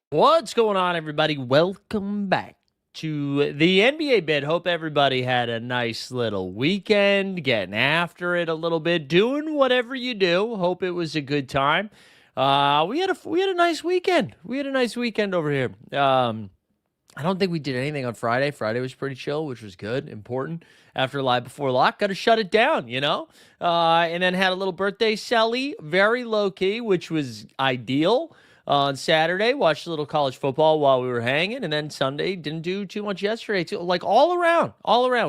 What's going on, everybody? Welcome back to the NBA bit. Hope everybody had a nice little weekend, getting after it a little bit, doing whatever you do. Hope it was a good time. We had a nice weekend. We had a nice weekend over here. I don't think we did anything on Friday. Friday was pretty chill, which was good, important. After Live Before Lock, got to shut it down, and then had a little birthday celly, very low key, which was ideal. On Saturday, watched a little college football while we were hanging, and then Sunday didn't do too much yesterday. Too. Like all around,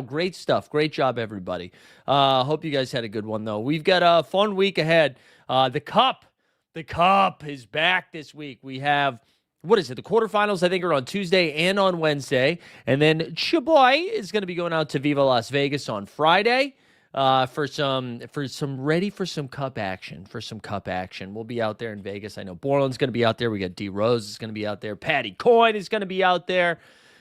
great stuff. Great job, everybody. Hope you guys had a good one though. We've got a fun week ahead. The cup is back this week. We have what is it? The quarterfinals, I think, are on Tuesday and on Wednesday. And then Chaboy is going to be going out to Viva Las Vegas on Friday for some cup action. We'll be out there in Vegas. I know Borland's going to be out there. We got D Rose is going to be out there. Patty Coyne is going to be out there.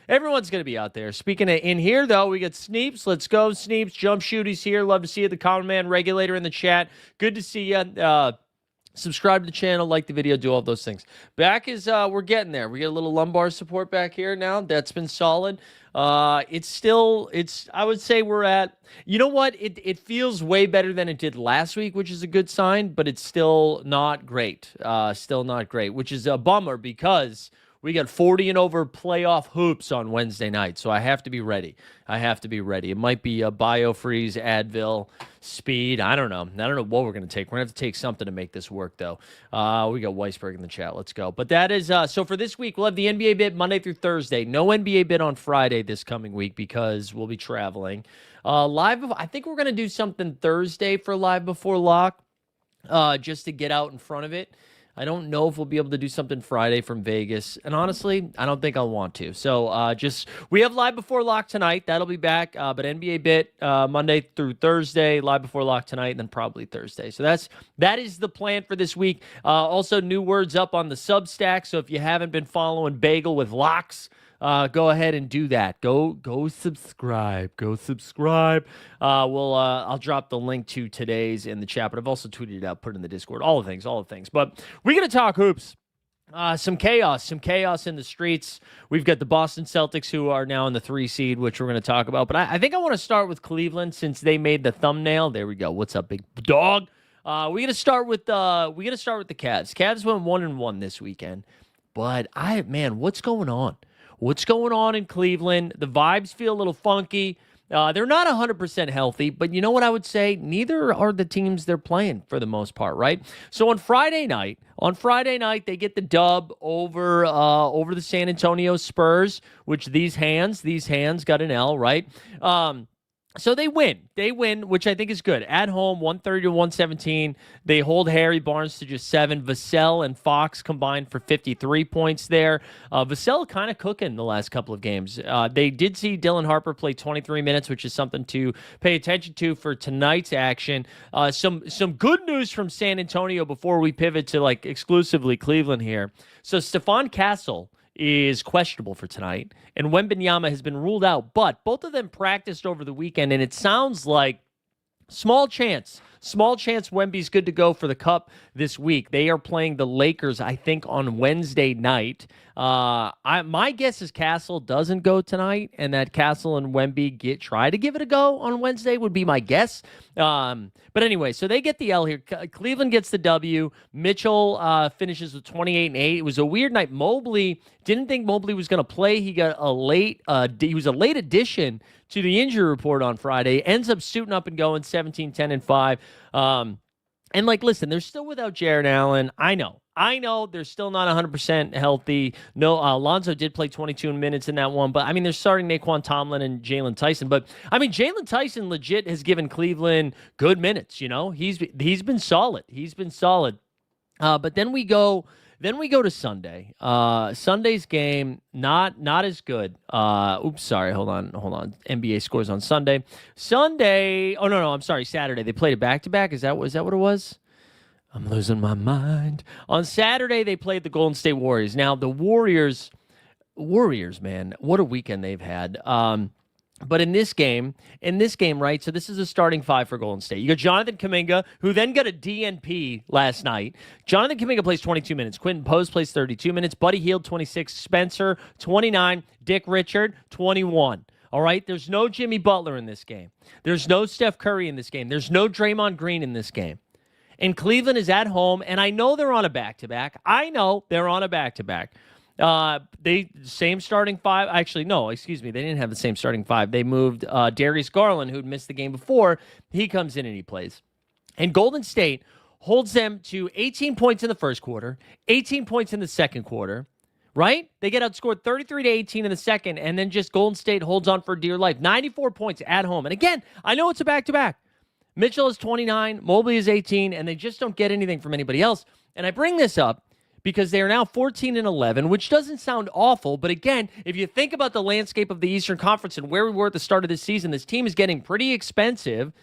Everyone's going to be out there. Speaking of in here, though, we got Sneeps. Let's go, Sneeps. Jump shoot, he's here. Love to see you. The Common Man Regulator in the chat. Good to see you. Subscribe to the channel, like the video, do all those things. Back is, we're getting there. We get a little lumbar support back here now. That's been solid. I would say we're at, you know what? It feels way better than it did last week, which is a good sign, but it's still not great. Which is a bummer because we got 40 and over playoff hoops on Wednesday night, so I have to be ready. It might be a BioFreeze, Advil, Speed. I don't know what we're going to take. We're going to have to take something to make this work, though. We got Weisberg in the chat. Let's go. But that is, so for this week, we'll have the NBA bit Monday through Thursday. No NBA bit on Friday this coming week because we'll be traveling. I think we're going to do something Thursday for Live Before Lock, just to get out in front of it. I don't know if we'll be able to do something Friday from Vegas. And honestly, I don't think I'll want to. So we have Live Before Lock tonight. That'll be back. But NBA bit Monday through Thursday, Live Before Lock tonight, and then probably Thursday. So that is the plan for this week. Also, new words up on the Substack. So if you haven't been following Bagel with Locks, go ahead and do that. Go subscribe. I'll drop the link to today's in the chat, but I've also tweeted it out, put it in the Discord, all the things. But we're going to talk hoops. Some chaos in the streets. We've got the Boston Celtics, who are now in the 3 seed, which we're going to talk about. But I think I want to start with Cleveland since they made the thumbnail. There we go. What's up, big dog? We're going to start with the Cavs. Cavs went 1-1 this weekend. But what's going on? What's going on in Cleveland? The vibes feel a little funky. They're not 100% healthy, but you know what I would say? Neither are the teams they're playing for the most part, right? So on Friday night, they get the dub over the San Antonio Spurs, which these hands got an L, right? So they win, which I think is good. At home, 130 to 117. They hold Harry Barnes to just 7. Vassell and Fox combined for 53 points there. Vassell kind of cooking the last couple of games. They did see Dylan Harper play 23 minutes, which is something to pay attention to for tonight's action. Some good news from San Antonio before we pivot to exclusively Cleveland here. So Stephon Castle is questionable for tonight, and Wembanyama has been ruled out, but both of them practiced over the weekend, and it sounds like small chance Wemby's good to go for the Cup this week. They are playing the Lakers, I think, on Wednesday night. My guess is Castle doesn't go tonight, and that Castle and Wemby try to give it a go on Wednesday would be my guess. But anyway, so they get the L here. Cleveland gets the W. Mitchell finishes with 28 and 8. It was a weird night. Didn't think Mobley was going to play. He got he was a late addition to the injury report on Friday. Ends up suiting up and going 17, 10, and 5. And listen, they're still without Jarrett Allen. I know they're still not 100% healthy. No, Lonzo did play 22 minutes in that one, but they're starting Naquan Tomlin and Jalen Tyson. But Jalen Tyson legit has given Cleveland good minutes. He's been solid. But then we go to Sunday. Sunday's game, not as good. Sorry, hold on. NBA scores on Sunday. I'm sorry, Saturday. They played it back-to-back. Is that what it was? I'm losing my mind. On Saturday, they played the Golden State Warriors. Now, the Warriors, man, what a weekend they've had. But in this game, right? So this is a starting five for Golden State. You got Jonathan Kuminga, who then got a DNP last night. Jonathan Kuminga plays 22 minutes. Quentin Post plays 32 minutes. Buddy Hield, 26. Spencer, 29. Dick Richard, 21. All right? There's no Jimmy Butler in this game. There's no Steph Curry in this game. There's no Draymond Green in this game. And Cleveland is at home, and I know they're on a back-to-back. They same starting five. Actually, no, excuse me. They didn't have the same starting five. They moved Darius Garland, who'd missed the game before. He comes in and he plays. And Golden State holds them to 18 points in the first quarter, 18 points in the second quarter, right? They get outscored 33-18 in the second, and then just Golden State holds on for dear life. 94 points at home. And again, I know it's a back-to-back. Mitchell is 29, Mobley is 18, and they just don't get anything from anybody else. And I bring this up because they are now 14-11, which doesn't sound awful. But again, if you think about the landscape of the Eastern Conference and where we were at the start of this season, this team is getting pretty expensive.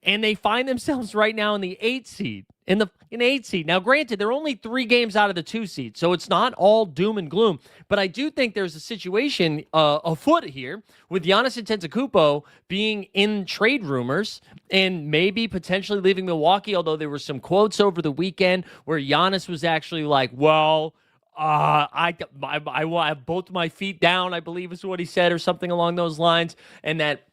And they find themselves right now in the 8 seed. In 8 seed. Now, granted, they're only 3 games out of the 2 seed, so it's not all doom and gloom. But I do think there's a situation afoot here with Giannis Antetokounmpo being in trade rumors and maybe potentially leaving Milwaukee, although there were some quotes over the weekend where Giannis was actually like, well, I have both my feet down, I believe is what he said, or something along those lines, and that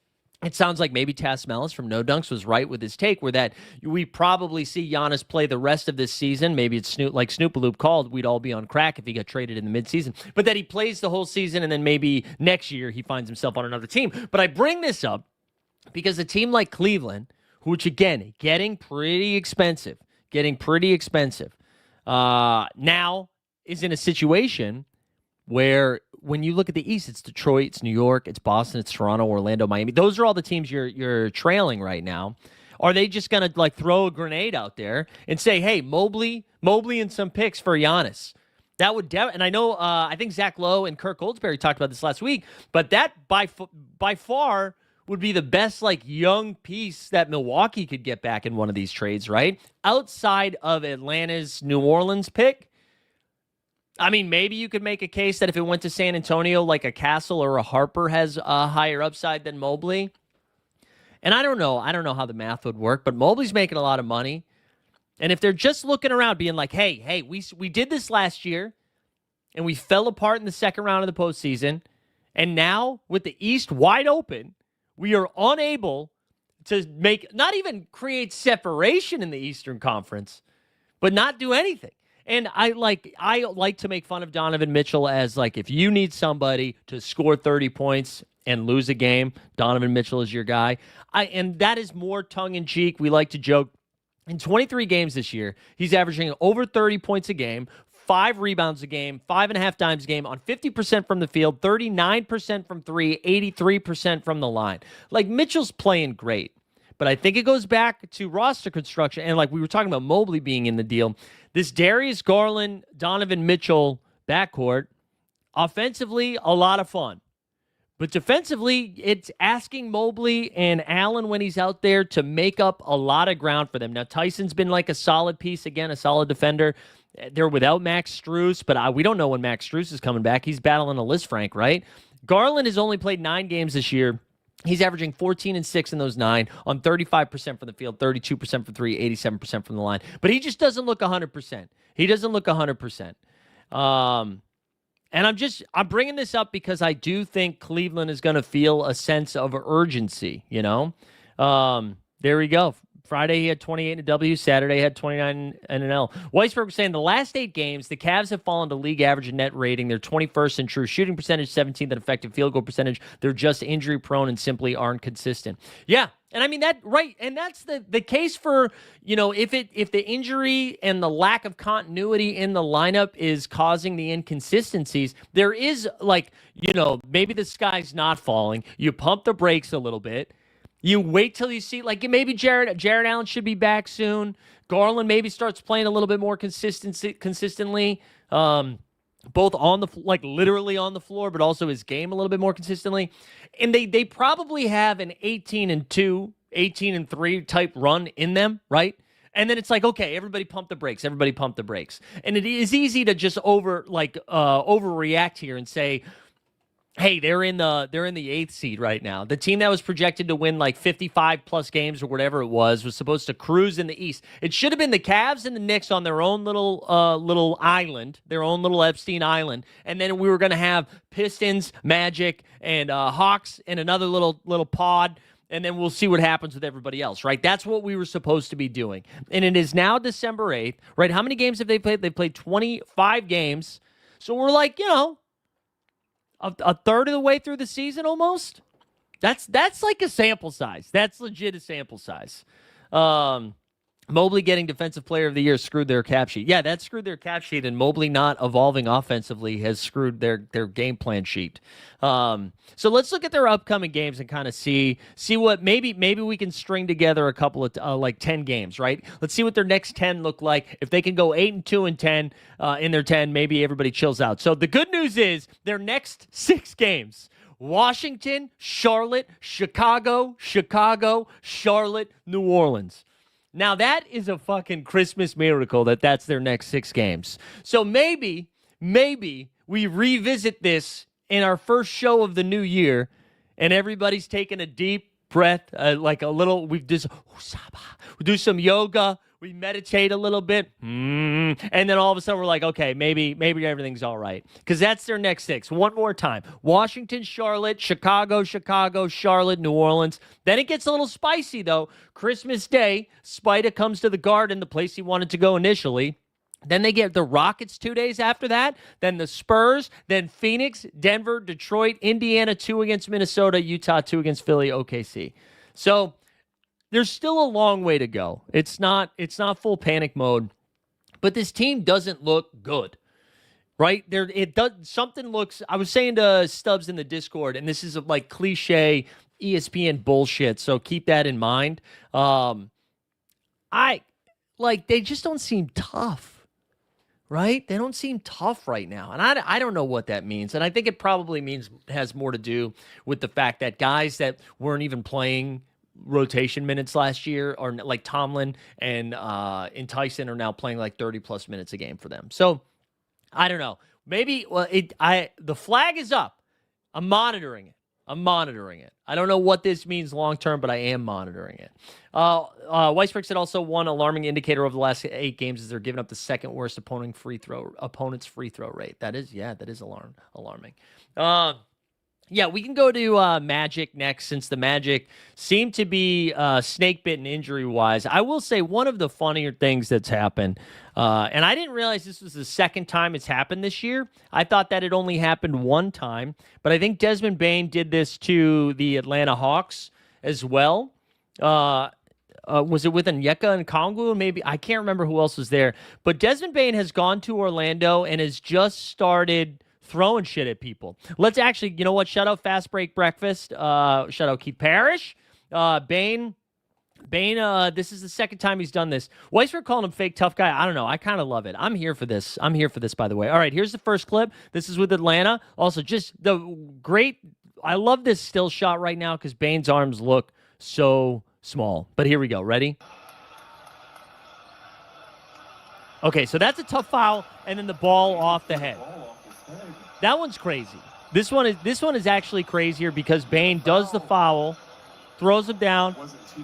it sounds like maybe Taz Mellis from No Dunks was right with his take, where that we probably see Giannis play the rest of this season. Maybe it's like Snoopaloop called, we'd all be on crack if he got traded in the midseason. But that he plays the whole season, and then maybe next year he finds himself on another team. But I bring this up because a team like Cleveland, which again, getting pretty expensive, now is in a situation where when you look at the East, it's Detroit, it's New York, it's Boston, it's Toronto, Orlando, Miami. Those are all the teams you're trailing right now. Are they just going to like throw a grenade out there and say, hey, Mobley and some picks for Giannis? That would and I know I think Zach Lowe and Kirk Goldsberry talked about this last week, but that by far would be the best like young piece that Milwaukee could get back in one of these trades, right? Outside of Atlanta's New Orleans pick. I mean, maybe you could make a case that if it went to San Antonio, like a Castle or a Harper has a higher upside than Mobley. And I don't know how the math would work, but Mobley's making a lot of money. And if they're just looking around being like, hey, we did this last year, and we fell apart in the second round of the postseason, and now with the East wide open, we are unable to not even create separation in the Eastern Conference, but not do anything. And I like to make fun of Donovan Mitchell as like, if you need somebody to score 30 points and lose a game, Donovan Mitchell is your guy. And that is more tongue-in-cheek. We like to joke. In 23 games this year, he's averaging over 30 points a game, 5 rebounds a game, 5.5 dimes a game on 50% from the field, 39% from 3, 83% from the line. Like, Mitchell's playing great. But I think it goes back to roster construction. And like we were talking about Mobley being in the deal, this Darius Garland, Donovan Mitchell backcourt, offensively, a lot of fun. But defensively, it's asking Mobley and Allen when he's out there to make up a lot of ground for them. Now, Tyson's been like a solid piece, again, a solid defender. They're without Max Strus, but we don't know when Max Strus is coming back. He's battling a Lisfranc, right? Garland has only played 9 games this year. He's averaging 14 and 6 in those 9 on 35% from the field, 32% from 3, 87% from the line. But he just doesn't look 100%. He doesn't look 100%. And I'm bringing this up because I do think Cleveland is going to feel a sense of urgency, you know? There we go. Friday, he had 28 in a W. Saturday, he had 29 in an L. Weisberg was saying the last 8 games, the Cavs have fallen to league average in net rating. They're 21st in true shooting percentage, 17th in effective field goal percentage. They're just injury prone and simply aren't consistent. Yeah. And I mean, that, right. And that's the case for, you know, if the injury and the lack of continuity in the lineup is causing the inconsistencies, there is like, you know, maybe the sky's not falling. You pump the brakes a little bit. You wait till you see, like, maybe Jared Allen should be back soon. Garland maybe starts playing a little bit more consistently, both on the, like, literally on the floor, but also his game a little bit more consistently. And they probably have an 18-2, 18-3 type run in them, right? And then it's like, okay, everybody pump the brakes. And it is easy to just overreact here and say, Hey, they're in the eighth seed right now. The team that was projected to win like 55 plus games or whatever it was supposed to cruise in the East. It should have been the Cavs and the Knicks on their own little island, their own little Epstein Island, and then we were going to have Pistons, Magic, and Hawks in another little pod. And then we'll see what happens with everybody else, right? That's what we were supposed to be doing. And it is now December 8th, right? How many games have they played? They played 25 games. So we're like, a third of the way through the season almost. That's like a sample size. That's legit a sample size. Mobley getting Defensive Player of the Year screwed their cap sheet. Yeah, that screwed their cap sheet, and Mobley not evolving offensively has screwed their game plan sheet. So let's look at their upcoming games and kind of see what maybe we can string together a couple of like 10 games, right? Let's see what their next 10 look like. If they can go 8-2 and 10 in their 10, maybe everybody chills out. So the good news is their next 6 games: Washington, Charlotte, Chicago, Charlotte, New Orleans. Now, that is a fucking Christmas miracle that's their next 6 games. So maybe we revisit this in our first show of the new year, and everybody's taking a deep breath, like a little, we do some yoga, we meditate a little bit, and then all of a sudden we're like, okay, maybe everything's all right. Because that's their next 6. One more time: Washington, Charlotte, Chicago, Charlotte, New Orleans. Then it gets a little spicy, though. Christmas Day, Spida comes to the Garden, the place he wanted to go initially. Then they get the Rockets 2 days after that, then the Spurs, then Phoenix, Denver, Detroit, Indiana 2 against Minnesota, Utah 2 against Philly, OKC. So there's still a long way to go. It's not full panic mode, but this team doesn't look good, right? Something looks. I was saying to Stubbs in the Discord, and this is like cliche ESPN bullshit, so keep that in mind. They just don't seem tough. Right? They don't seem tough right now. And I don't know what that means. And I think it probably has more to do with the fact that guys that weren't even playing rotation minutes last year, or like Tomlin and Tyson, are now playing like 30+ minutes a game for them. So I don't know. Maybe the flag is up. I'm monitoring it. I don't know what this means long term, but I am monitoring it. Weisberg said also one alarming indicator over the last 8 games is they're giving up the second worst opponent's free throw rate. That is alarming. Yeah, we can go to Magic next, since the Magic seem to be snake-bitten injury-wise. I will say one of the funnier things that's happened, and I didn't realize this was the second time it's happened this year. I thought that it only happened one time, but I think Desmond Bane did this to the Atlanta Hawks as well. Was it with Onyeka and Kongwu? Maybe. I can't remember who else was there. But Desmond Bane has gone to Orlando and has just started throwing shit at people. Let's actually, you know what? Shout out Fast Break Breakfast. Shout out Keith Parrish. Bane, this is the second time he's done this. Weisberg calling him fake tough guy. I don't know. I kind of love it. I'm here for this, by the way. All right, here's the first clip. This is with Atlanta. Also, just the great, I love this still shot right now because Bane's arms look so small. But here we go. Ready? Okay, so that's a tough foul, and then the ball off the head. That one's crazy. This one is actually crazier because Bane does the foul, throws him down,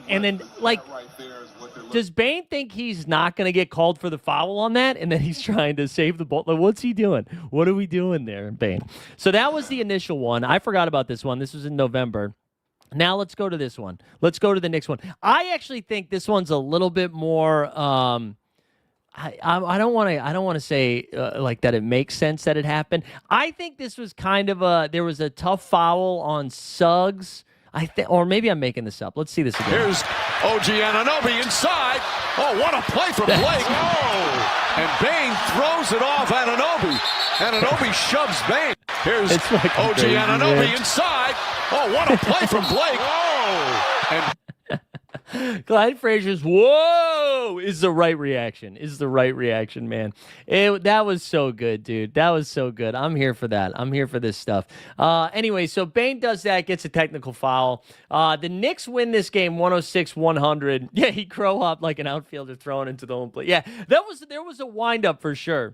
and then does Bane think he's not going to get called for the foul on that, and then he's trying to save the ball? Like, what's he doing? What are we doing there, Bane? So that was the initial one. I forgot about this one. This was in November. Now let's go to this one. Let's go to the next one. I actually think this one's a little bit more. I don't want to say like that it makes sense that it happened. I think this was kind of there was a tough foul on Suggs. Or maybe I'm making this up. Let's see this again. Here's OG Anunoby inside. Oh, what a play from Blake. Oh, and Bane throws it off Anunoby. Anunoby shoves Bane. Here's OG Anunoby inside. Oh, what a play from Blake. Oh, and Clyde Frazier's whoa is the right reaction. Man. That was so good, dude. That was so good. I'm here for that. I'm here for this stuff. Anyway, so Bane does that, gets a technical foul. The Knicks win this game 106-100. Yeah, he crow hopped like an outfielder throwing into the home plate. Yeah, there was a windup for sure.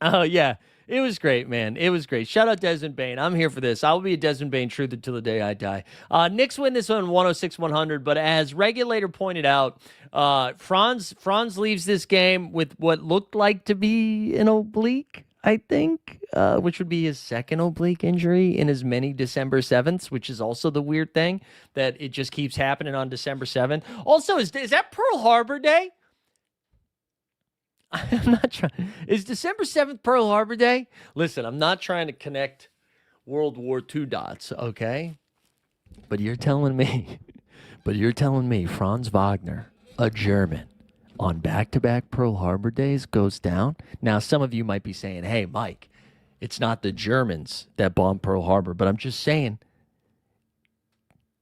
Oh, yeah. It was great, man. It was great. Shout out Desmond Bain. I'm here for this. I will be a Desmond Bain truther till the day I die. Knicks win this one 106-100, but as Regulator pointed out, Franz leaves this game with what looked like to be an oblique, I think, which would be his second oblique injury in as many December 7ths, which is also the weird thing that it just keeps happening on December 7th. Also, is that Pearl Harbor Day? I'm not trying. Is December 7th Pearl Harbor Day? Listen, I'm not trying to connect World War II dots, okay? But you're telling me Franz Wagner, a German, on back-to-back Pearl Harbor days goes down? Now, some of you might be saying, hey, Mike, it's not the Germans that bombed Pearl Harbor, but I'm just saying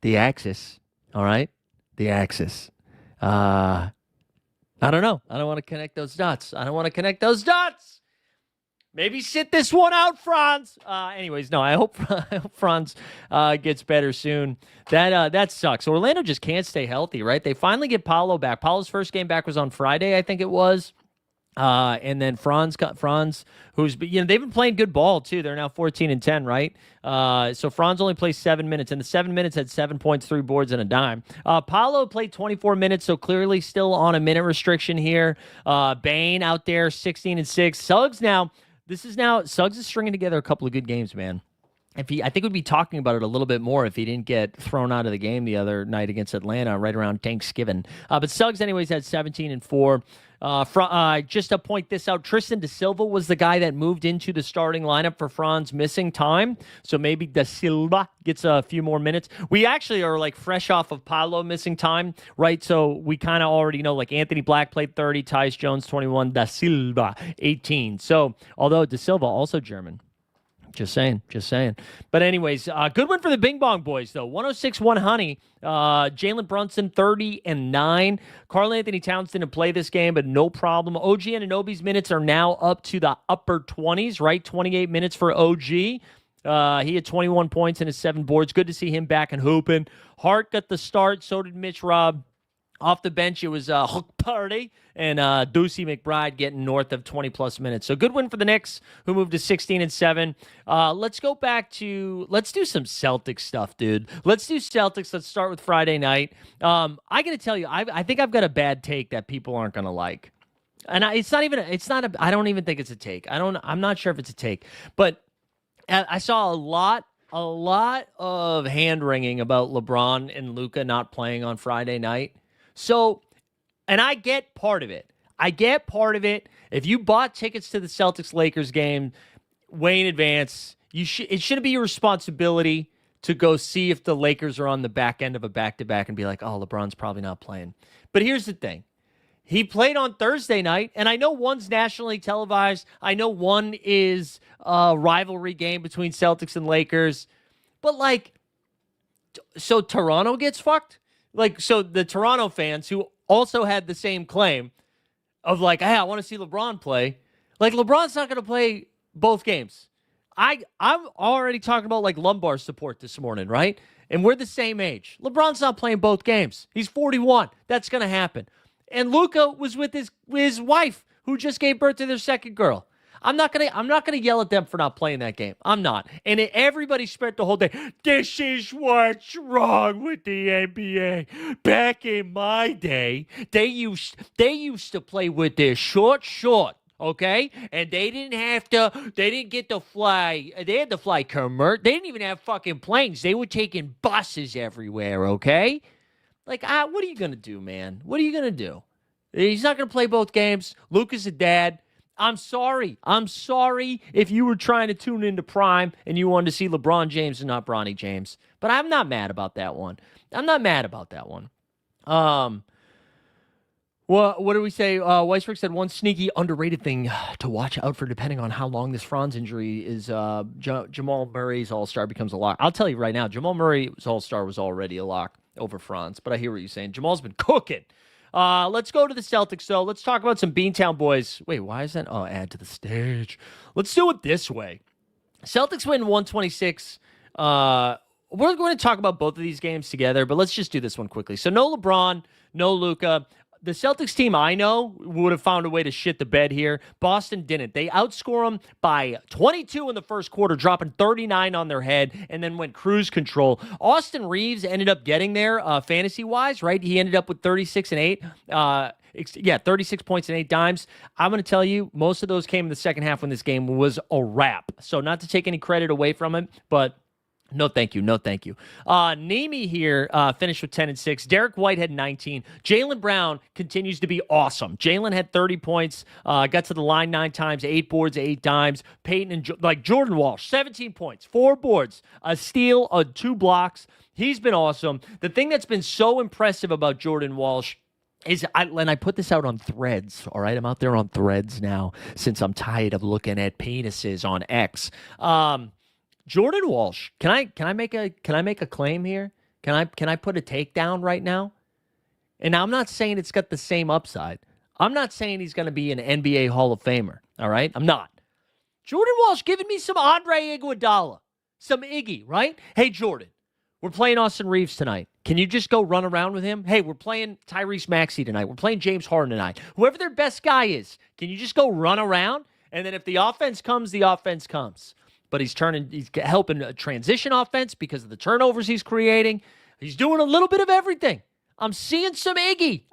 the Axis, all right? The Axis. I don't know. I don't want to connect those dots. Maybe sit this one out, Franz. Anyways, no, I hope Franz gets better soon. That sucks. Orlando just can't stay healthy, right? They finally get Paolo back. Paolo's first game back was on Friday, I think it was. And then Franz, who's, they've been playing good ball too. They're now 14-10, right? So Franz only plays 7 minutes, and the 7 minutes had 7 points, 3 boards, and a dime. Paolo played 24 minutes, so clearly still on a minute restriction here. Bain out there, 16-6. Suggs is stringing together a couple of good games, man. I think we'd be talking about it a little bit more if he didn't get thrown out of the game the other night against Atlanta right around Thanksgiving. But Suggs, anyways, had 17-4. Just to point this out, Tristan Da Silva was the guy that moved into the starting lineup for Franz missing time. So maybe Da Silva gets a few more minutes. We actually are like fresh off of Paolo missing time, right? So we kind of already know, like, Anthony Black played 30, Tyus Jones 21, Da Silva 18. So although Da Silva also German. Just saying. But anyways, good win for the Bing Bong boys, though. 106-1 Honey. Jalen Brunson, 30-9. Karl Anthony Towns didn't play this game, but no problem. OG Anunoby's minutes are now up to the upper 20s, right? 28 minutes for OG. He had 21 points and his 7 boards. Good to see him back and hooping. Hart got the start. So did Mitch Robb. Off the bench, it was Hook Party and Deucey McBride getting north of 20-plus minutes. So good win for the Knicks, who moved to 16-7. Let's go back to – let's do some Celtics stuff, dude. Let's do Celtics. Let's start with Friday night. I got to tell you, I think I've got a bad take that people aren't going to like. And I don't even think it's a take. I'm not sure if it's a take. But I saw a lot of hand-wringing about LeBron and Luka not playing on Friday night. So, and I get part of it. If you bought tickets to the Celtics-Lakers game way in advance, it shouldn't be your responsibility to go see if the Lakers are on the back end of a back-to-back and be like, oh, LeBron's probably not playing. But here's the thing. He played on Thursday night, and I know one's nationally televised. I know one is a rivalry game between Celtics and Lakers. But, so Toronto gets fucked? So the Toronto fans who also had the same claim of hey, I want to see LeBron play. LeBron's not going to play both games. I'm already talking about lumbar support this morning, right? And we're the same age. LeBron's not playing both games. He's 41. That's going to happen. And Luka was with his wife, who just gave birth to their second girl. I'm not gonna yell at them for not playing that game. I'm not. And everybody spent the whole day, this is what's wrong with the NBA. Back in my day, they used to play with their short, okay? And they didn't get to fly. They had to fly commercial. They didn't even have fucking planes. They were taking buses everywhere, okay? What are you gonna do, man? What are you gonna do? He's not gonna play both games. Luka's a dad. I'm sorry if you were trying to tune into Prime and you wanted to see LeBron James and not Bronny James. But I'm not mad about that one. Well, what do we say? Weisberg said one sneaky underrated thing to watch out for depending on how long this Franz injury is. Jamal Murray's All-Star becomes a lock. I'll tell you right now, Jamal Murray's All-Star was already a lock over Franz. But I hear what you're saying. Jamal's been cooking. Let's go to the Celtics, though. Let's talk about some Beantown boys. Wait, why is that? Oh, add to the stage. Let's do it this way. Celtics win 126. We're going to talk about both of these games together, but let's just do this one quickly. So no LeBron, no Luka. The Celtics team I know would have found a way to shit the bed here. Boston didn't. They outscore them by 22 in the first quarter, dropping 39 on their head, and then went cruise control. Austin Reeves ended up getting there fantasy-wise, right? He ended up with 36 and 8. 36 points and 8 dimes. I'm going to tell you, most of those came in the second half when this game was a wrap. So not to take any credit away from him, but no, thank you. No, thank you. Nemi here finished with 10 and 6. Derek White had 19. Jaylen Brown continues to be awesome. Jaylen had 30 points, got to the line 9 times, 8 boards, 8 dimes. Peyton and Jordan Walsh, 17 points, 4 boards, a steal, 2 blocks. He's been awesome. The thing that's been so impressive about Jordan Walsh is, I put this out on Threads, all right? I'm out there on Threads now since I'm tired of looking at penises on X. Jordan Walsh, can I make a claim here? Can I put a takedown right now? And I'm not saying it's got the same upside. I'm not saying he's going to be an NBA Hall of Famer, all right? I'm not. Jordan Walsh giving me some Andre Iguodala, some Iggy, right? Hey, Jordan, we're playing Austin Reeves tonight. Can you just go run around with him? Hey, we're playing Tyrese Maxey tonight. We're playing James Harden tonight. Whoever their best guy is, can you just go run around? And then if the offense comes, the offense comes. But he's helping a transition offense because of the turnovers he's creating. He's doing a little bit of everything. I'm seeing some Iggy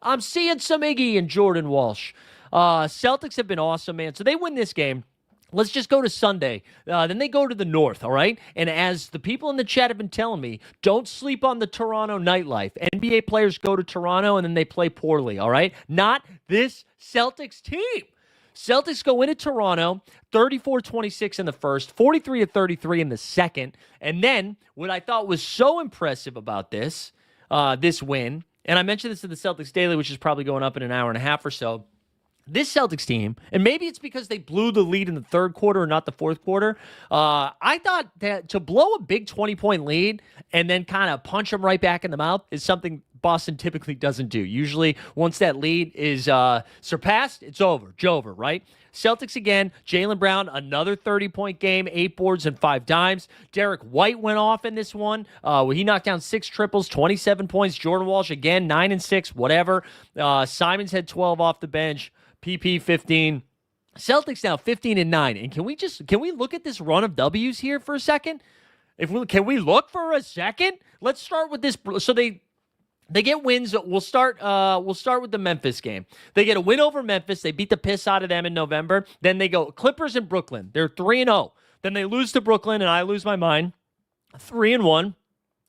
in Jordan Walsh. Celtics have been awesome, man. So they win this game. Let's just go to Sunday. Then they go to the North, all right? And as the people in the chat have been telling me, don't sleep on the Toronto nightlife. NBA players go to Toronto and then they play poorly, all right? Not this Celtics team. Celtics go into Toronto, 34-26 in the first, 43-33 in the second. And then what I thought was so impressive about this win, and I mentioned this to the Celtics Daily, which is probably going up in an hour and a half or so. This Celtics team, and maybe it's because they blew the lead in the third quarter and not the fourth quarter, I thought that to blow a big 20-point lead and then kind of punch them right back in the mouth is something Boston typically doesn't do. Usually, once that lead is surpassed, it's over. Jover, right? Celtics again. Jaylen Brown, another 30-point game, 8 boards and 5 dimes. Derek White went off in this one. He knocked down 6 triples, 27 points. Jordan Walsh again, 9 and 6, whatever. Simons had 12 off the bench. PP 15. Celtics now 15 and 9. And can we look at this run of W's here for a second? Can we look for a second? Let's start with this. So they get wins. We'll start with the Memphis game. They get a win over Memphis. They beat the piss out of them in November. Then they go Clippers and Brooklyn. They're 3-0. Then they lose to Brooklyn, and I lose my mind. 3-1.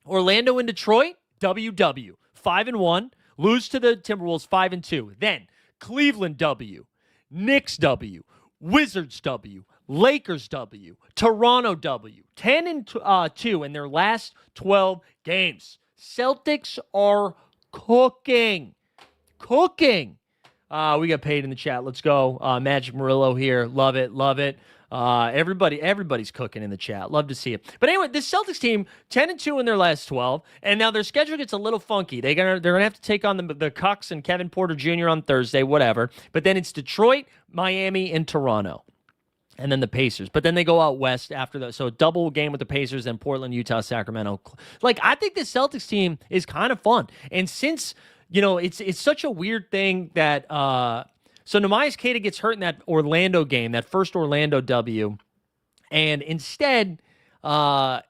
Orlando and Detroit. WW. 5-1. Lose to the Timberwolves. 5-2. Then Cleveland W. Knicks W. Wizards W. Lakers W. Toronto W. 10-2 in their last 12 games. Celtics are cooking. We got paid in the chat. Let's go. Magic Murillo here. Love it. Everybody's cooking in the chat. Love to see it. But anyway, this Celtics team 10-2 in their last 12, and now their schedule gets a little funky. They're gonna have to take on the Cucks and Kevin Porter Jr. on Thursday, whatever. But then it's Detroit, Miami, and Toronto. And then the Pacers. But then they go out west after that. So a double game with the Pacers and Portland, Utah, Sacramento. I think this Celtics team is kind of fun. And since, it's such a weird thing that so Neemias Queta gets hurt in that Orlando game, that first Orlando W. And instead of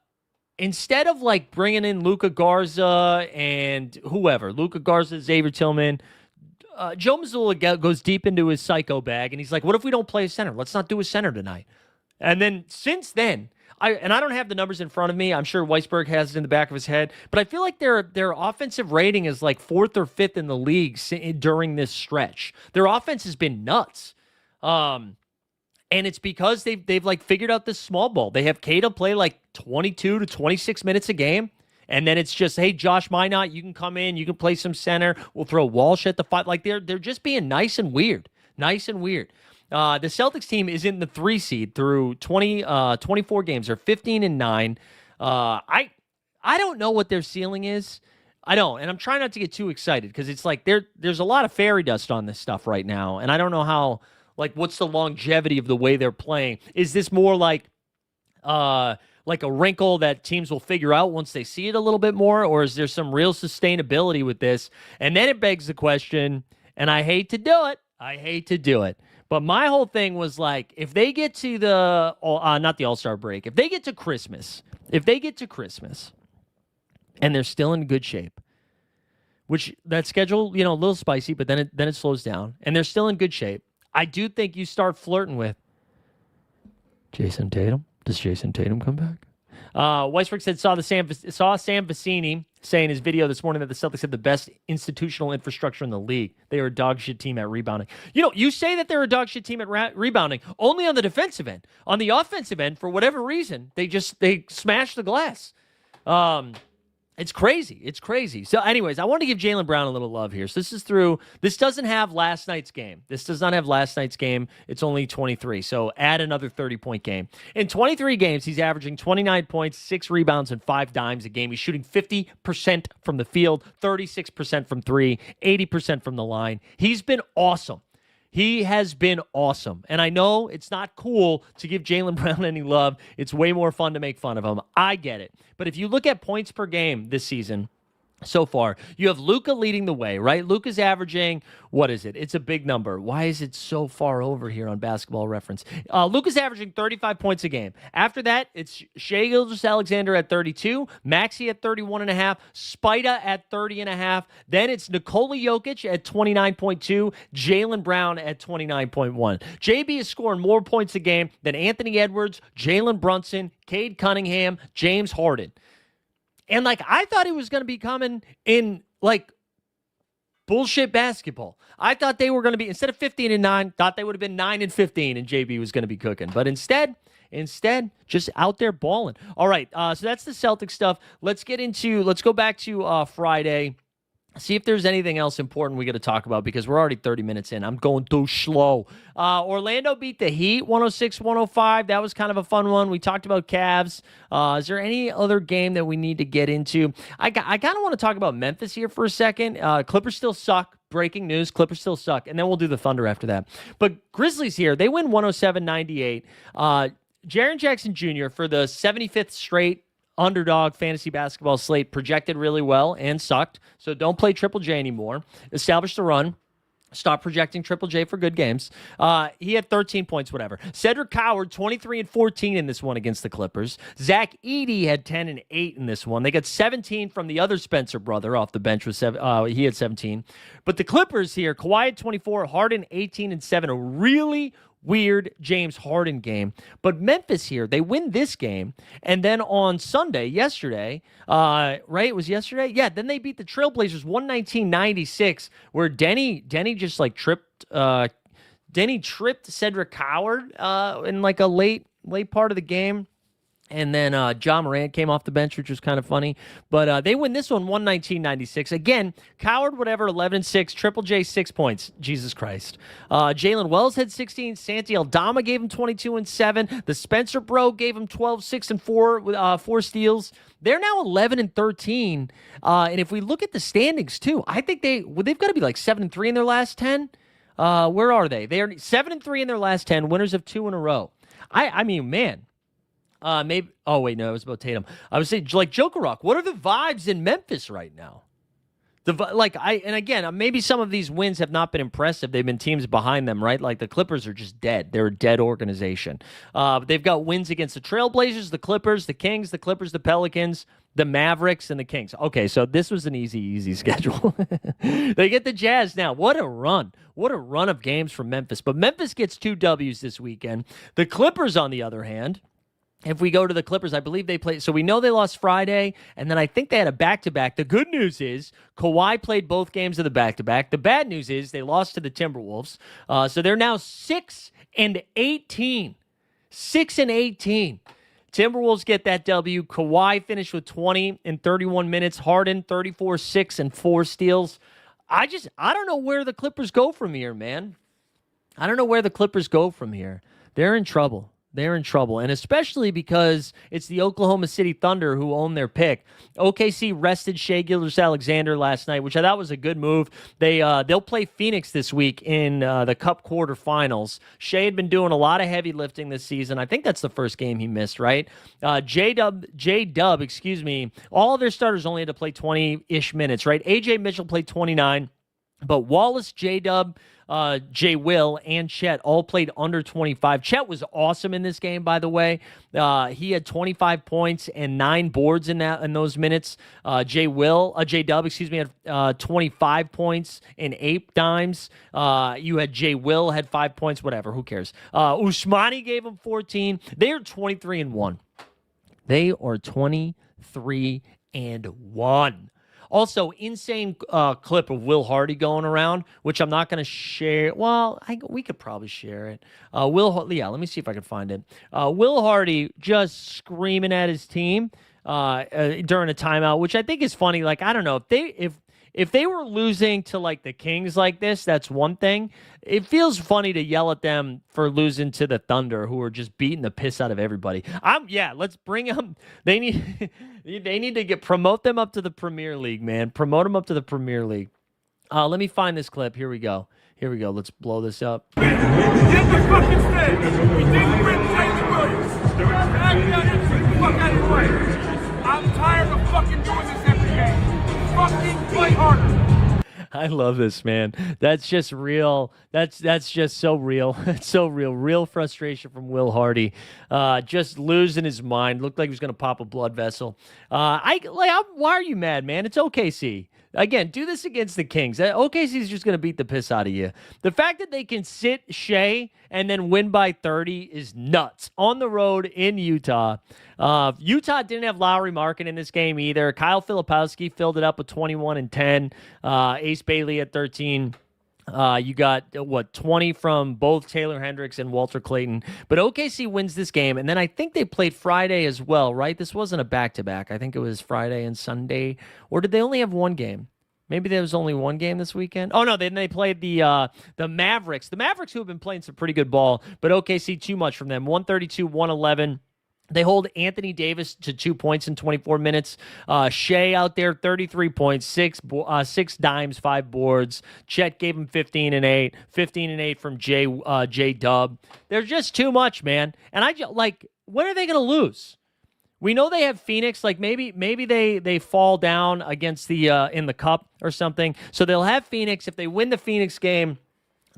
bringing in Luka Garza and whoever, Xavier Tillman, Joe Mazzulla goes deep into his psycho bag, and he's like, what if we don't play a center? Let's not do a center tonight. And then since then, I don't have the numbers in front of me. I'm sure Weisberg has it in the back of his head, but I feel like their offensive rating is like 4th or 5th in the league during this stretch. Their offense has been nuts. And it's because they've figured out this small ball. They have Queta play like 22 to 26 minutes a game. And then it's just, hey, Josh Minot, you can come in, you can play some center. We'll throw Walsh at the 5. They're just being nice and weird. The Celtics team is in the 3 seed through 24 games. They're 15 and 9. I don't know what their ceiling is. I don't, and I'm trying not to get too excited because it's like there's a lot of fairy dust on this stuff right now, and I don't know how. What's the longevity of the way they're playing? Is this more like a wrinkle that teams will figure out once they see it a little bit more, or is there some real sustainability with this? And then it begs the question, And I hate to do it. But my whole thing was like, if they get to not the All-Star break, if they get to Christmas, and they're still in good shape, which that schedule, a little spicy, but then it slows down, and they're still in good shape, I do think you start flirting with Jason Tatum. Does Jason Tatum come back? Weisberg said saw Sam Vecini say in his video this morning that the Celtics have the best institutional infrastructure in the league. They are a dog shit team at rebounding. You say that they're a dog shit team at rebounding only on the defensive end. On the offensive end, for whatever reason, they smash the glass. It's crazy. So anyways, I want to give Jaylen Brown a little love here. So this doesn't have last night's game. This does not have last night's game. It's only 23. So add another 30-point game. In 23 games, he's averaging 29 points, 6 rebounds, and 5 dimes a game. He's shooting 50% from the field, 36% from 3, 80% from the line. He's been awesome. He has been awesome. And I know it's not cool to give Jaylen Brown any love. It's way more fun to make fun of him. I get it. But if you look at points per game this season, so far, you have Luka leading the way, right? Luka's averaging, what is it? It's a big number. Why is it so far over here on Basketball Reference? Luka's averaging 35 points a game. After that, it's Shai Gilgeous-Alexander at 32, Maxey at 31.5, Spida at 30.5. Then it's Nikola Jokic at 29.2, Jaylen Brown at 29.1. JB is scoring more points a game than Anthony Edwards, Jalen Brunson, Cade Cunningham, James Harden. And, I thought he was going to be coming in, bullshit basketball. I thought they were going to be, instead of 15-9, thought they would have been 9-15, and JB was going to be cooking. But instead, just out there balling. All right, so that's the Celtics stuff. Let's go back to Friday. See if there's anything else important we got to talk about because we're already 30 minutes in. I'm going too slow. Orlando beat the Heat 106-105. That was kind of a fun one. We talked about Cavs. Is there any other game that we need to get into? I kind of want to talk about Memphis here for a second. Clippers still suck. Breaking news, Clippers still suck. And then we'll do the Thunder after that. But Grizzlies here, they win 107-98. Jaren Jackson Jr. for the 75th straight underdog fantasy basketball slate projected really well and sucked. So don't play Triple J anymore. Establish the run. Stop projecting Triple J for good games. He had 13 points, whatever. Cedric Howard, 23-14 in this one against the Clippers. Zach Edey had 10 and 8 in this one. They got 17 from the other Spencer brother off the bench. He had 17. But the Clippers here, Kawhi had 24, Harden 18 and 7. A really weird James Harden game. But Memphis here, they win this game. And then on Sunday, yesterday, right? It was yesterday? Yeah, then they beat the Trailblazers 119-96, where Denny just tripped. Denny tripped Cedric Howard in a late part of the game. And then Ja Morant came off the bench, which was kind of funny. But they win this one 119-96. Again, Coward, 11-6. Triple J, 6 points. Jesus Christ. Jalen Wells had 16. Santi Aldama gave him 22 and 7. The Spencer Bro gave him 12, 6 and 4 with 4 steals. They're now 11 and 13. And if we look at the standings too, I think they've got to be 7 and 3 in their last 10. Where are they? They are 7 and 3 in their last 10. Winners of 2 in a row. I mean, man. Maybe. Oh wait, no, it was about Tatum. I would say Joker Rock. What are the vibes in Memphis right now? And again, maybe some of these wins have not been impressive. They've been teams behind them, right? The Clippers are just dead. They're a dead organization. They've got wins against the Trailblazers, the Clippers, the Kings, the Clippers, the Pelicans, the Mavericks, and the Kings. Okay, so this was an easy schedule. They get the Jazz now. What a run. What a run of games from Memphis. But Memphis gets 2 Ws this weekend. The Clippers, on the other hand, if we go to the Clippers, I believe they played. So we know they lost Friday, and then I think they had a back-to-back. The good news is Kawhi played both games of the back-to-back. The bad news is they lost to the Timberwolves. So they're now 6 and 18. 6 and 18. Timberwolves get that W. Kawhi finished with 20 in 31 minutes. Harden, 34, 6 and 4 steals. I don't know where the Clippers go from here, man. I don't know where the Clippers go from here. They're in trouble. They're in trouble, and especially because it's the Oklahoma City Thunder who own their pick. OKC rested Shai Gilgeous-Alexander last night, which I thought was a good move. They'll play Phoenix this week in the Cup quarterfinals. Shai had been doing a lot of heavy lifting this season. I think that's the first game he missed, right? J-Dub, excuse me, all of their starters only had to play 20-ish minutes, right? AJ Mitchell played 29. But Wallace, J-Dub, J. Will, and Chet all played under 25. Chet was awesome in this game, by the way. He had 25 points and 9 boards in those minutes. J-Dub, had 25 points and 8 dimes. You had J. Will had 5 points, whatever, who cares? Usmani gave him 14. They are 23-1. They are 23-1. Also, insane clip of Will Hardy going around, which I'm not going to share. Well, we could probably share it. Let me see if I can find it. Will Hardy just screaming at his team during a timeout, which I think is funny. Like, I don't know if they were losing to like the Kings like this, that's one thing. It feels funny to yell at them for losing to the Thunder, who are just beating the piss out of everybody. Let's bring them. They need to promote them up to the Premier League, man. Promote them up to the Premier League. Let me find this clip. Here we go. Let's blow this up. Get the fucking stage. We didn't win James Williams. Get the fuck out of the way. I'm tired of fucking doing this every game. Fucking play harder. I love this, man. That's just real. That's just so real. It's so real. Real frustration from Will Hardy. Just losing his mind. Looked like he was going to pop a blood vessel. Why are you mad, man? It's OKC. Again, do this against the Kings. OKC is just going to beat the piss out of you. The fact that they can sit Shea and then win by 30 is nuts. On the road in Utah. Utah didn't have Lowry Markin in this game either. Kyle Filipowski filled it up with 21 and 10. Ace Bailey at 13. You got, 20 from both Taylor Hendricks and Walter Clayton. But OKC wins this game, and then I think they played Friday as well, right? This wasn't a back-to-back. I think it was Friday and Sunday. Or did they only have one game? Maybe there was only one game this weekend. Oh, no, then they played the Mavericks. The Mavericks, who have been playing some pretty good ball, but OKC, too much from them. 132-111. They hold Anthony Davis to 2 points in 24 minutes. Shea out there, 33 points, 6 dimes, 5 boards. Chet gave him 15 and 8. 15 and 8 from J-Dub. They're just too much, man. And when are they going to lose? We know they have Phoenix. Like maybe they fall down against the in the Cup or something. So they'll have Phoenix. If they win the Phoenix game,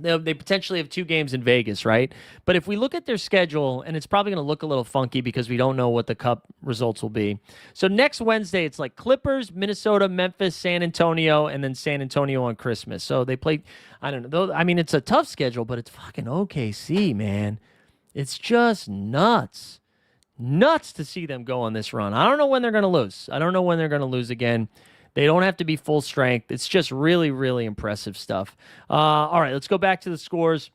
they potentially have 2 games in Vegas, right? But if we look at their schedule, and it's probably going to look a little funky because we don't know what the Cup results will be. So next Wednesday, it's like Clippers, Minnesota, Memphis, San Antonio, and then San Antonio on Christmas. So they play, I don't know. I mean, it's a tough schedule, but it's fucking OKC, man. It's just nuts. Nuts to see them go on this run. I don't know when they're going to lose. I don't know when they're going to lose again. They don't have to be full strength. It's just really, really impressive stuff. All right, let's go back to the scores.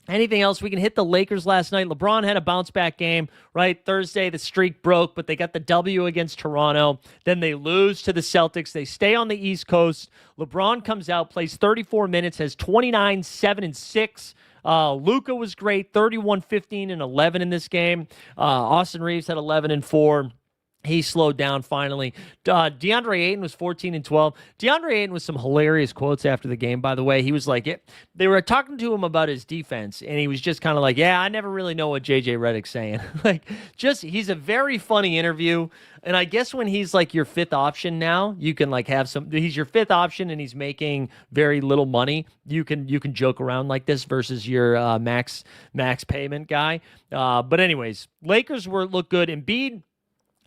Anything else? We can hit the Lakers last night. LeBron had a bounce-back game, right? Thursday, the streak broke, but they got the W against Toronto. Then they lose to the Celtics. They stay on the East Coast. LeBron comes out, plays 34 minutes, has 29, 7, and 6. Luka was great, 31, 15, and 11 in this game. Austin Reeves had 11 and 4. He slowed down finally. DeAndre Ayton was 14 and 12. DeAndre Ayton was some hilarious quotes after the game, by the way. He was like, they were talking to him about his defense, and he was just kind of like, yeah, I never really know what JJ Redick's saying. He's a very funny interview. And I guess when he's like your 5th option now, you can like have he's your 5th option and he's making very little money. You can joke around like this versus your max payment guy. But anyways, Lakers look good. Embiid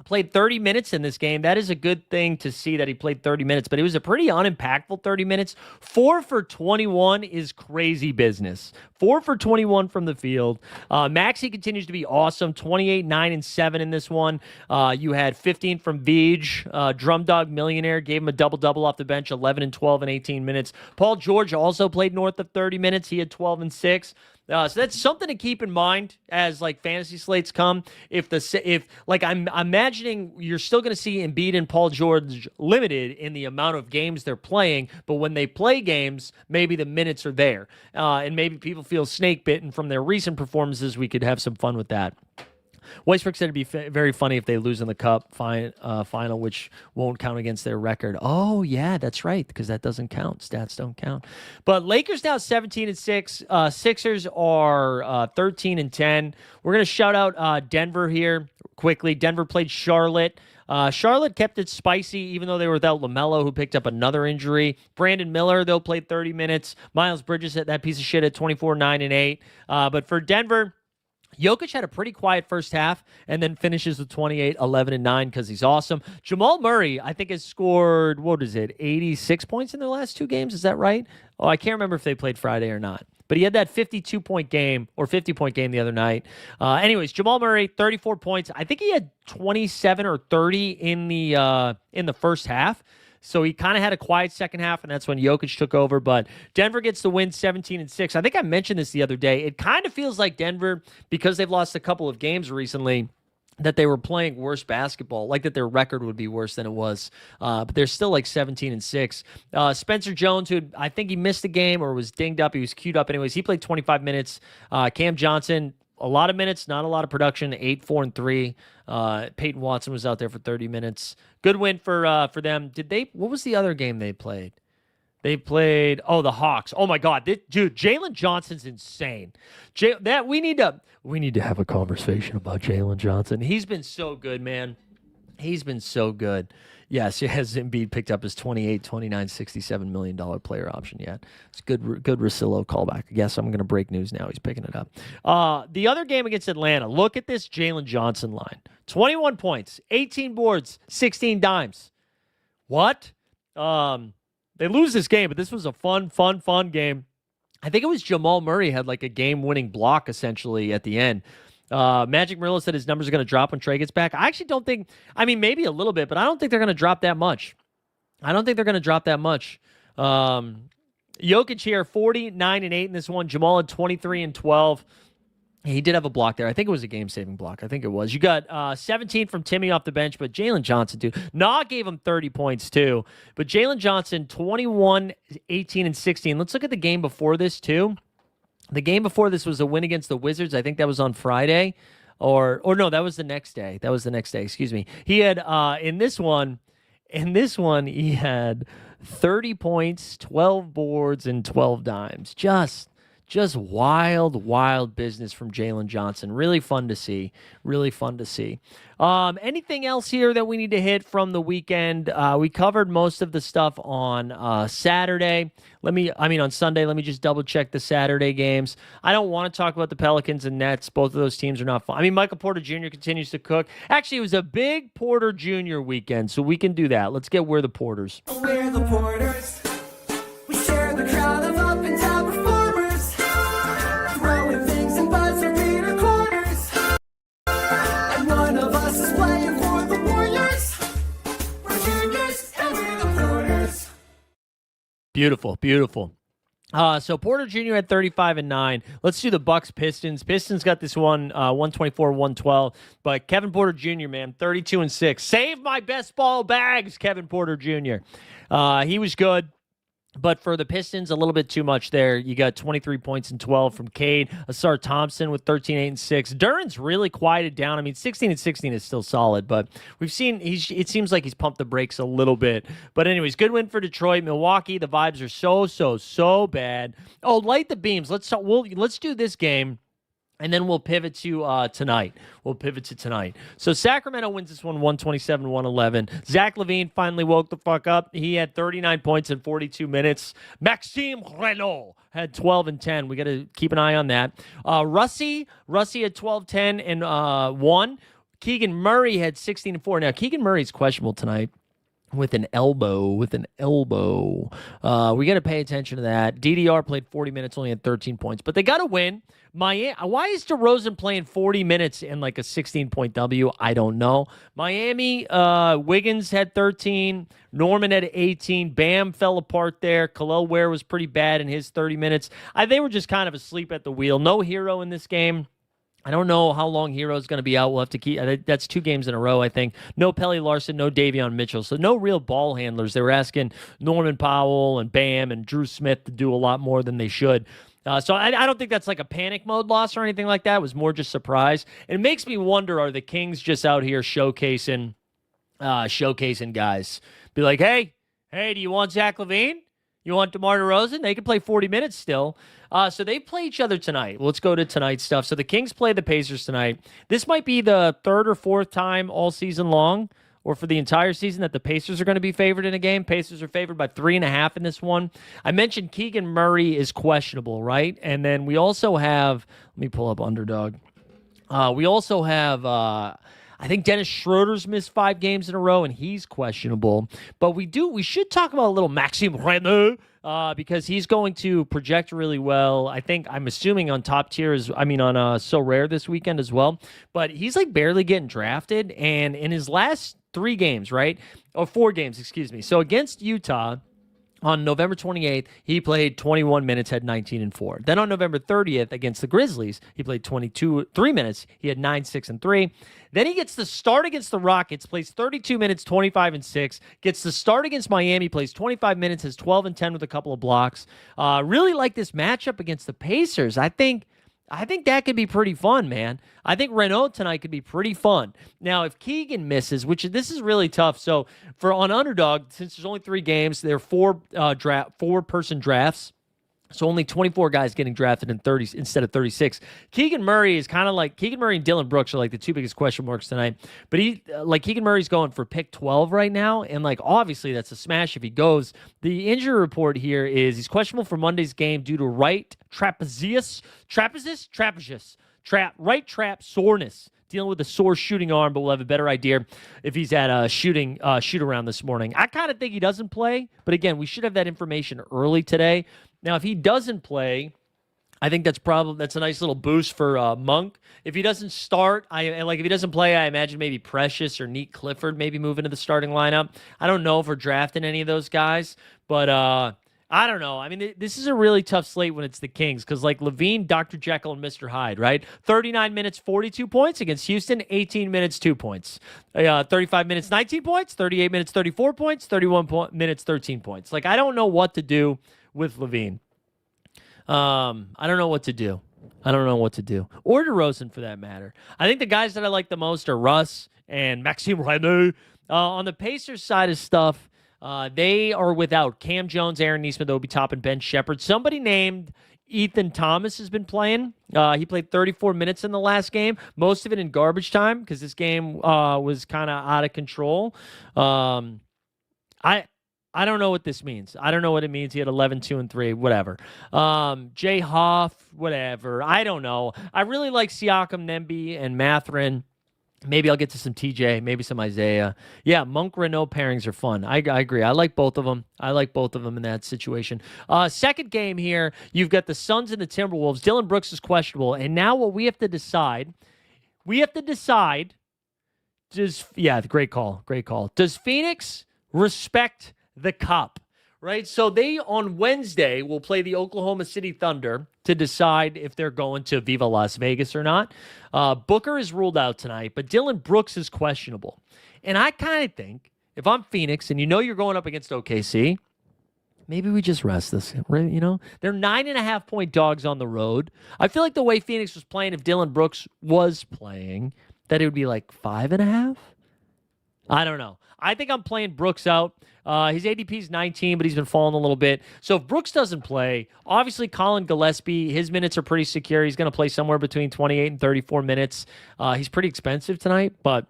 played 30 minutes in this game. That is a good thing to see that he played 30 minutes, but it was a pretty unimpactful 30 minutes. 4 for 21 is crazy business. 4 for 21 from the field. Maxey continues to be awesome. 28, 9, and 7 in this one. You had 15 from Vij. Drum Dog Millionaire gave him a double-double off the bench, 11 and 12 in 18 minutes. Paul George also played north of 30 minutes. He had 12 and 6. So that's something to keep in mind as like fantasy slates come. I'm imagining you're still going to see Embiid and Paul George limited in the amount of games they're playing, but when they play games, maybe the minutes are there, and maybe people feel snake bitten from their recent performances. We could have some fun with that. Weisberg said it'd be very funny if they lose in the Cup final, which won't count against their record. Oh, yeah, that's right, because that doesn't count. Stats don't count. But Lakers now 17 and 6. Sixers are 13 and 10. We're going to shout out Denver here. quickly. Denver played Charlotte. Charlotte kept it spicy, even though they were without LaMelo, who picked up another injury. Brandon Miller, they'll play 30 minutes. Miles Bridges, that piece of shit, at 24, 9, and 8. But for Denver, Jokic had a pretty quiet first half and then finishes with 28, 11, and 9 because he's awesome. Jamal Murray, I think, has scored, 86 points in their last 2 games? Is that right? Oh, I can't remember if they played Friday or not. But he had that 52-point game or 50-point game the other night. Anyways, Jamal Murray, 34 points. I think he had 27 or 30 in the first half. So he kind of had a quiet second half, and that's when Jokic took over. But Denver gets the win 17-6. I think I mentioned this the other day. It kind of feels like Denver, because they've lost a couple of games recently, that they were playing worse basketball, like that their record would be worse than it was. But they're still like 17-6. Spencer Jones, who I think he missed a game or was dinged up. He was queued up anyways. He played 25 minutes. Cam Johnson, a lot of minutes, not a lot of production, 8, 4, and 3. Peyton Watson was out there for 30 minutes. Good win for them. What was the other game they played? They played, the Hawks. Oh my God, dude, Jalen Johnson's insane. We need to have a conversation about Jalen Johnson. He's been so good, man. He's been so good. Yes, has Embiid picked up his $28, $29, $67 million player option yet? It's good Russillo callback. I guess I'm going to break news now. He's picking it up. The other game against Atlanta, look at this Jalen Johnson line. 21 points, 18 boards, 16 dimes. What? They lose this game, but this was a fun game. I think it was Jamal Murray had like a game-winning block essentially at the end. Magic Murillo said his numbers are going to drop when Trey gets back. I actually don't think, maybe a little bit, but I don't think they're going to drop that much. Jokic here, 40, 9, and 8 in this one. Jamal had 23 and 12. He did have a block there. I think it was a game-saving block. I think it was. You got 17 from Timmy off the bench, but Jalen Johnson, dude. Nah gave him 30 points, too. But Jalen Johnson, 21, 18, and 16. Let's look at the game before this, too. The game before this was a win against the Wizards. I think that was on Friday. Or no, that was the next day. Excuse me. He had, in this one, he had 30 points, 12 boards, and 12 dimes. Just wild business from Jalen Johnson. Really fun to see. Anything else here that we need to hit from the weekend? We covered most of the stuff on Saturday. On Sunday. Let me just double check the Saturday games. I don't want to talk about the Pelicans and Nets. Both of those teams are not fun. Michael Porter Jr. continues to cook. Actually, it was a big Porter Jr. weekend, so we can do that. Let's get We're the Porters. We're the Porters. We share the crowd of up and down performers. Throwing things and buzzer beater corners. And one of us is playing for the Warriors. We're juniors and we're the Porters. Beautiful. So Porter Jr. had 35 and 9. Let's do the Bucks Pistons. Pistons got this one 124-112. But Kevin Porter Jr., man, 32 and 6. Save my best ball bags, Kevin Porter Jr. He was good. But for the Pistons, a little bit too much there. You got 23 points and 12 from Cade. Asar Thompson with 13, 8, and 6. Duran's really quieted down. 16 and 16 is still solid, but we've seen it seems like he's pumped the brakes a little bit. But anyways, good win for Detroit. Milwaukee, the vibes are so bad. Oh, light the beams. Let's do this game. And then we'll pivot to tonight. So Sacramento wins this one 127-111. Zach LaVine finally woke the fuck up. He had 39 points in 42 minutes. Maxime Renault had 12 and 10. We got to keep an eye on that. Russie had 12, 10, and 1. Keegan Murray had 16 and 4. Now, Keegan Murray's questionable tonight. With an elbow. We got to pay attention to that. DDR played 40 minutes, only had 13 points. But they got to win. Miami. Why is DeRozan playing 40 minutes in like a 16-point W? I don't know. Miami, Wiggins had 13. Norman had 18. Bam fell apart there. Khalil Ware was pretty bad in his 30 minutes. They were just kind of asleep at the wheel. No Hero in this game. I don't know how long Hero's going to be out. We'll have to keep. That's 2 games in a row, I think. No Pelly Larson, no Davion Mitchell. So no real ball handlers. They were asking Norman Powell and Bam and Drew Smith to do a lot more than they should. So I don't think that's like a panic mode loss or anything like that. It was more just surprise. It makes me wonder, are the Kings just out here showcasing guys? Be like, hey, do you want Zach LaVine? You want DeMar DeRozan? They can play 40 minutes still. So they play each other tonight. Let's go to tonight's stuff. So the Kings play the Pacers tonight. This might be the third or fourth time all season long, or for the entire season, that the Pacers are going to be favored in a game. Pacers are favored by 3.5 in this one. I mentioned Keegan Murray is questionable, right? And then we also have, let me pull up Underdog. We also have, I think Dennis Schroeder's missed 5 games in a row, and he's questionable. But we should talk about a little Maxime Reneux, because he's going to project really well. I'm assuming on top tier on So Rare this weekend as well. But he's like barely getting drafted, and in his last 3 games, right? Or 4 games, excuse me. So against Utah, on November 28th, he played 21 minutes, had 19 and 4. Then on November 30th against the Grizzlies, he played 3 minutes. He had 9, 6, and 3. Then he gets the start against the Rockets, plays 32 minutes, 25 and 6. Gets the start against Miami, plays 25 minutes, has 12 and 10 with a couple of blocks. Really like this matchup against the Pacers. I think that could be pretty fun, man. I think Renault tonight could be pretty fun. Now, if Keegan misses, this is really tough. So on Underdog, since there's only 3 games, there are 4-person drafts. So only 24 guys getting drafted in 30 instead of 36. Keegan Murray is kind of like Keegan Murray and Dylan Brooks are like the 2 biggest question marks tonight. But Keegan Murray's going for pick 12 right now, and obviously that's a smash if he goes. The injury report here is he's questionable for Monday's game due to right trapezius soreness. Dealing with a sore shooting arm, but we'll have a better idea if he's at a shoot around this morning. I kind of think he doesn't play, but again, we should have that information early today. Now, if he doesn't play, I think that's a nice little boost for Monk. If he doesn't start, if he doesn't play, I imagine maybe Precious or Neat Clifford maybe move into the starting lineup. I don't know if we're drafting any of those guys, but I don't know. I mean, this is a really tough slate when it's the Kings because, Levine, Dr. Jekyll, and Mr. Hyde, right? 39 minutes, 42 points against Houston, 18 minutes, 2 points. 35 minutes, 19 points, 38 minutes, 34 points, 31 minutes, 13 points. I don't know what to do with Levine. I don't know what to do. Or DeRozan, for that matter. I think the guys that I like the most are Russ and Maxime Reneux. On the Pacers side of stuff, they are without Cam Jones, Aaron Nesmith, Obi Toppin, Ben Shepherd. Somebody named Ethan Thomas has been playing. He played 34 minutes in the last game, most of it in garbage time because this game was kind of out of control. I don't know what this means. I don't know what it means. He had 11, 2, and 3, whatever. Jay Hoff, whatever. I don't know. I really like Siakam, Nemby, and Mathurin. Maybe I'll get to some TJ, maybe some Isaiah. Yeah, Monk-Renault pairings are fun. I agree. I like both of them. In that situation. Second game here, you've got the Suns and the Timberwolves. Dylan Brooks is questionable. And now what we have to decide, great call. Does Phoenix respect the cup? Right? So they, on Wednesday, will play the Oklahoma City Thunder to decide if they're going to Viva Las Vegas or not. Booker is ruled out tonight, but Dylan Brooks is questionable. And I kind of think, if I'm Phoenix and you're going up against OKC, maybe we just rest this. They're 9.5-point dogs on the road. I feel like the way Phoenix was playing, if Dylan Brooks was playing, that it would be 5.5. I don't know. I think I'm playing Brooks out. His ADP is 19, but he's been falling a little bit. So if Brooks doesn't play, obviously Colin Gillespie, his minutes are pretty secure. He's going to play somewhere between 28 and 34 minutes. He's pretty expensive tonight, but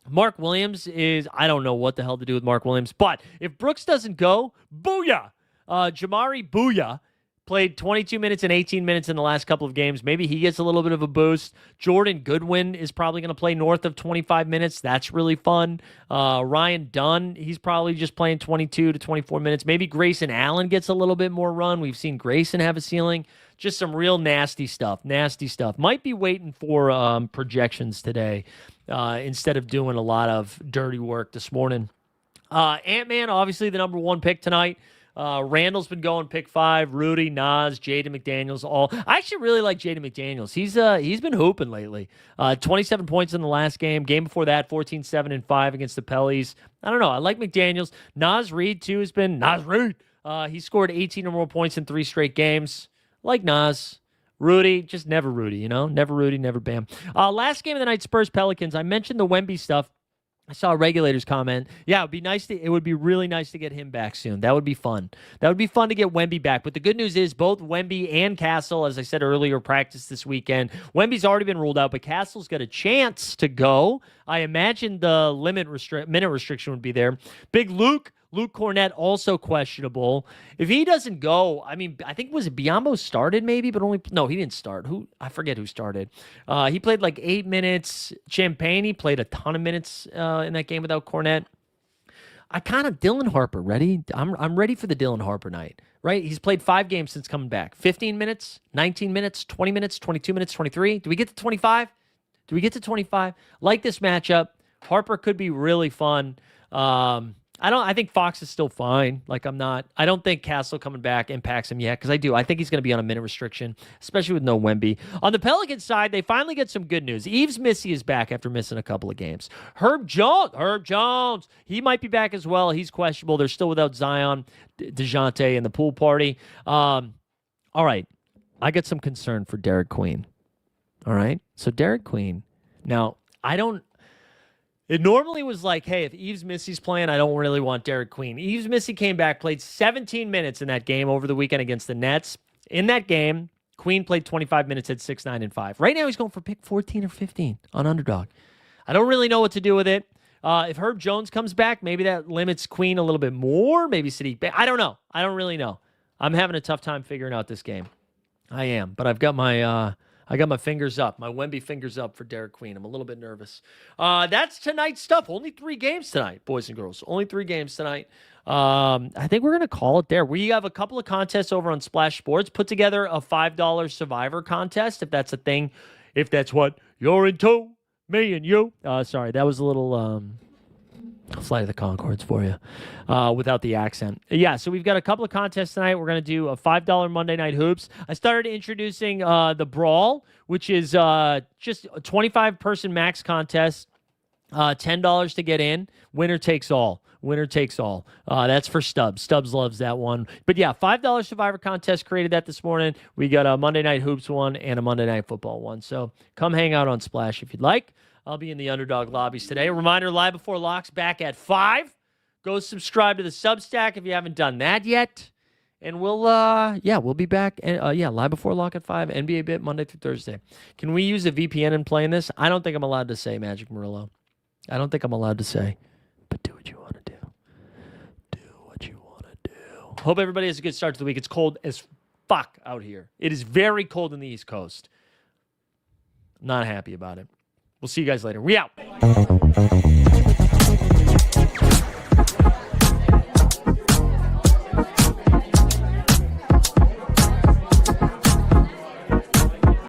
Mark Williams I don't know what the hell to do with Mark Williams. But if Brooks doesn't go, booyah! Jamari Booyah played 22 minutes and 18 minutes in the last couple of games. Maybe he gets a little bit of a boost. Jordan Goodwin is probably going to play north of 25 minutes. That's really fun. Ryan Dunn, he's probably just playing 22 to 24 minutes. Maybe Grayson Allen gets a little bit more run. We've seen Grayson have a ceiling. Just some real nasty stuff. Might be waiting for projections today instead of doing a lot of dirty work this morning. Ant-Man, obviously the number 1 pick tonight. Randall's been going pick 5. Rudy, Nas, Jaden McDaniels, all. I actually really like Jaden McDaniels. He's been hooping lately. 27 points in the last game. Game before that, 14, 7, and 5 against the Pellies. I don't know. I like McDaniels. Nas Reed, too, has been Nas Reed. He scored 18 or more points in 3 straight games. Like Nas. Rudy, just never Rudy, Never Rudy, never Bam. Last game of the night, Spurs-Pelicans. I mentioned the Wemby stuff. I saw a regulators comment. Yeah, it would be really nice to get him back soon. That would be fun. That would be fun to get Wemby back. But the good news is both Wemby and Castle, as I said earlier, practice this weekend. Wemby's already been ruled out, but Castle's got a chance to go. I imagine the minute restriction would be there. Big Luke Cornett also questionable. If he doesn't go, I mean, I think was it Biyombo started maybe, but he didn't start. I forget who started. He played like 8 minutes. Champagne played a ton of minutes in that game without Cornett. Dylan Harper ready. I'm ready for the Dylan Harper night. Right? He's played 5 games since coming back. 15 minutes, 19 minutes, 20 minutes, 22 minutes, 23. Do we get to 25? Like this matchup. Harper could be really fun. I think Fox is still fine. I don't think Castle coming back impacts him yet, because I think he's going to be on a minute restriction, especially with no Wemby. On the Pelicans side, they finally get some good news. Yves Missi is back after missing a couple of games. Herb Jones, he might be back as well. He's questionable. They're still without Zion, DeJounte, and the pool party. All right. I got some concern for Derek Queen. All right. So Derek Queen. Now, it normally was like, hey, if Yves Missi's playing, I don't really want Derek Queen. Yves Missi came back, played 17 minutes in that game over the weekend against the Nets. In that game, Queen played 25 minutes, had 6, 9, and 5. Right now, he's going for pick 14 or 15 on Underdog. I don't really know what to do with it. If Herb Jones comes back, maybe that limits Queen a little bit more. Maybe Sadiq Bey. I don't know. I don't really know. I'm having a tough time figuring out this game. I am, but I've got my fingers up, my Wemby fingers up for Derek Queen. I'm a little bit nervous. That's tonight's stuff. Only 3 games tonight, boys and girls. Only 3 games tonight. I think we're going to call it there. We have a couple of contests over on Splash Sports. Put together a $5 Survivor contest, if that's a thing. If that's what you're into, me and you. Sorry, that was a little Flight of the Conchords for you without the accent. Yeah, so we've got a couple of contests tonight. We're going to do a $5 Monday Night Hoops. I started introducing the Brawl, which is just a 25-person max contest, $10 to get in. Winner takes all. That's for Stubbs. Stubbs loves that one. But yeah, $5 Survivor contest, created that this morning. We got a Monday Night Hoops one and a Monday Night Football one. So come hang out on Splash if you'd like. I'll be in the Underdog lobbies today. A reminder, Live Before Locks back at 5. Go subscribe to the Substack if you haven't done that yet. And we'll be back. Live Before Lock at 5, NBA Bit, Monday through Thursday. Can we use a VPN in playing this? I don't think I'm allowed to say, Magic Murillo. I don't think I'm allowed to say. But do what you want to do. Hope everybody has a good start to the week. It's cold as fuck out here. It is very cold in the East Coast. Not happy about it. We'll see you guys later. We out.